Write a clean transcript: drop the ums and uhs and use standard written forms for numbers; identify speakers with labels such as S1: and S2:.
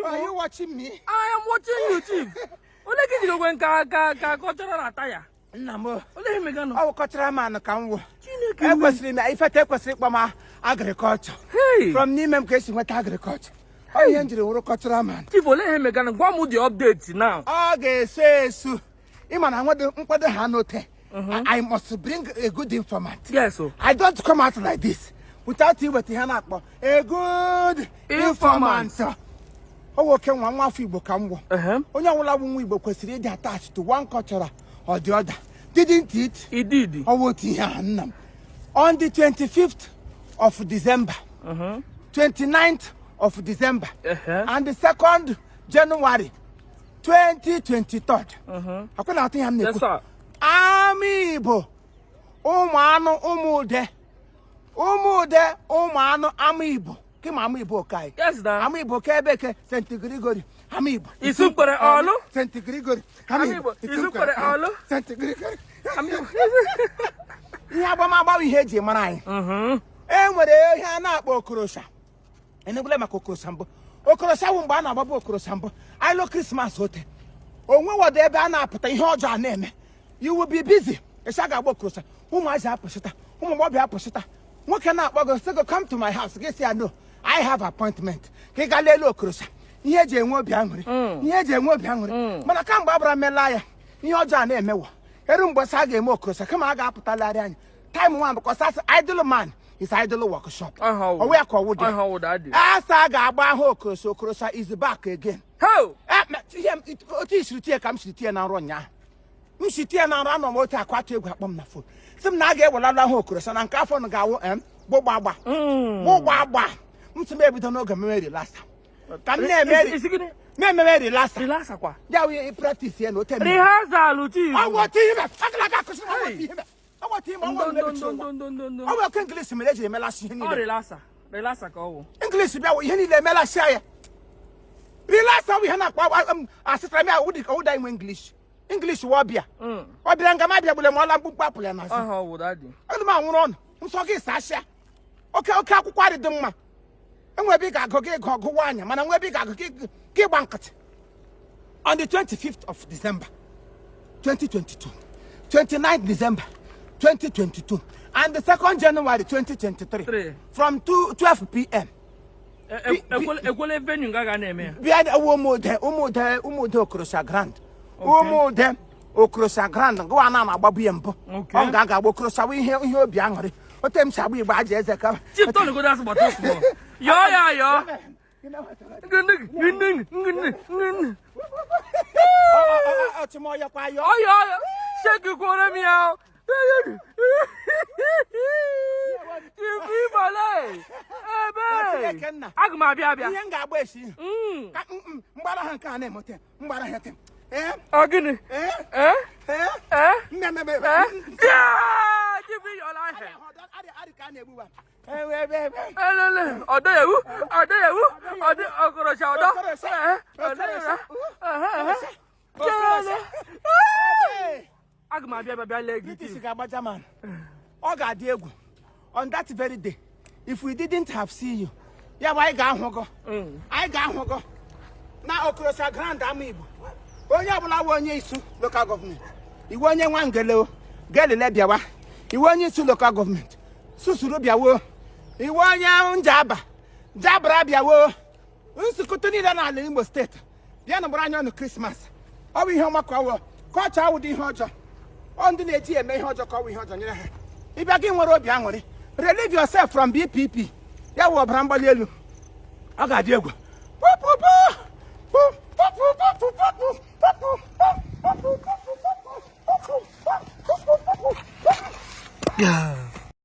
S1: Are you watching me?
S2: I am watching you, Chief. Only get you when cultural attire.
S1: Namo.
S2: Only him again.
S1: Our cultural man can work. If I take a sleep from agriculture.
S2: Hey.
S1: From Nimem case with agriculture. I enjoy the cultural man.
S2: Chief, only him again. What would the updates now?
S1: Okay, say so. Iman, I want the Hanote. I must bring a good informant.
S2: Yes, sir.
S1: I don't come out like this without you with the hand up. A good informant. Oh, okay, one more Igbo come. Only one Igbo was really attached to one culture or the other. Didn't it?
S2: It did.
S1: Oh, what on the 25th of December, 29th of December, and the 2nd January, 2023. I couldn't think
S2: yes, sir.
S1: Amiibo, umude, amiibo. Kim amiibo kai.
S2: Yes, sir.
S1: Amiibo kebeke Saint Gregory. Amiibo.
S2: Isupere olu.
S1: Saint Gregory.
S2: Amiibo. Isupere olu.
S1: Saint Gregory.
S2: Amiibo.
S1: Iya ba ma ba ihe eji mara anyị. Enwere ihe a na-akpọ okorosha. Enebule maka okorosha mbụ. Okorosha bụ mgbe a na-agbaba okorosha mbụ. I love Christmas ote. Onwe wode ebe a na-apụta ihe ọjọọ na-eme. You will be busy. Esha ga-agba okorosha. Ụmụazị apụsịta. Ụmụgbọbịa apụsịta. Nwoke na-akpọ go say go come to my house. Gị sị ya no. I have appointment. Ka ị ga lele okorosha. Ihe eji enwe obi aṅụrị. Ihe eji enwe obi aṅụrị. Mana ka mgbe abara mela ya. Ihe ọjọọ na-emewa. Eru mgbe sa ga-eme okorosha kama a ga-apụtalarị anyị. Time one because that's idle man is idle workshop. Oh, we are called. Asa ga-agba ahụ okorosha is back again.
S2: How?
S1: It is to come to na ro nya. M shitie na ro anọ moto akwatu egwu akpọm na phone. Sim na ga ewelala ahụ okorosha na nke afọ no ga-awụ gbogba. Gbogba. M sim ebido n'oge mmeri relax. Ka m na-eme me relax.
S2: Relax kwa.
S1: Ya we practice here no tell me.
S2: Rehearsal Chief.
S1: I want him. Akala ga kusi I want him. I want him. I want I will English me leje me la shi ni.
S2: Oh relax. Relax ka o.
S1: English bia wo ihe ni le me la shi ya. Relax we na kwa asitra me wo di ka wo dai English. English wo bia. Wo bia nga ma bia bule mo la mpupu apule na so.
S2: Oh wo daddy.
S1: Elu ma nwuro no. Nso ga isa sha. Okay akwụkwọ adị mma. Enwe bi ga go wanya mana enwe bi ga go ki gbankati. On the 25th of December 2022. 29th December 2022 and the 2nd January 2023 from 12 p.m.
S2: Ekwele venue gaga na-eme.
S1: Bia umude okorosha grand. Umude okorosha grand go ana na agbabu ye mbụ. Ọ ga agba okorosha ihe obi aṅụrị. Otem sagbu igba aja eze ka.
S2: Chief Tony go that's about us. Yo. Oh, shake you for me out. You people, Agma Bia.
S1: Yanga Beshi. Mbara Hanka name hotel. Mbara Hatem.
S2: Agony. Give me your life. On that very day, if we didn't have seen you, yeah, why go? I go. Now, Okrosha Grand Amiibo. Onye abula wonye isu local government. Iwonye nwangele gelele biawa. Iwonye isu local government. Susuru biawo. Iwonye njaba. Jabra biawo. Nsukutu ni na ala Imo State. Bia na bra anya no Christmas. Owi ihe makwa wo. Kocha awudi ihe ojo. Ondi na eji eme ihe ojo ka owi ihe ojo nyere ha. Ibia gi nwere obi anwuri. Relieve yourself from BPP. Ya wo brambali elu. Aga di egwu. Yeah.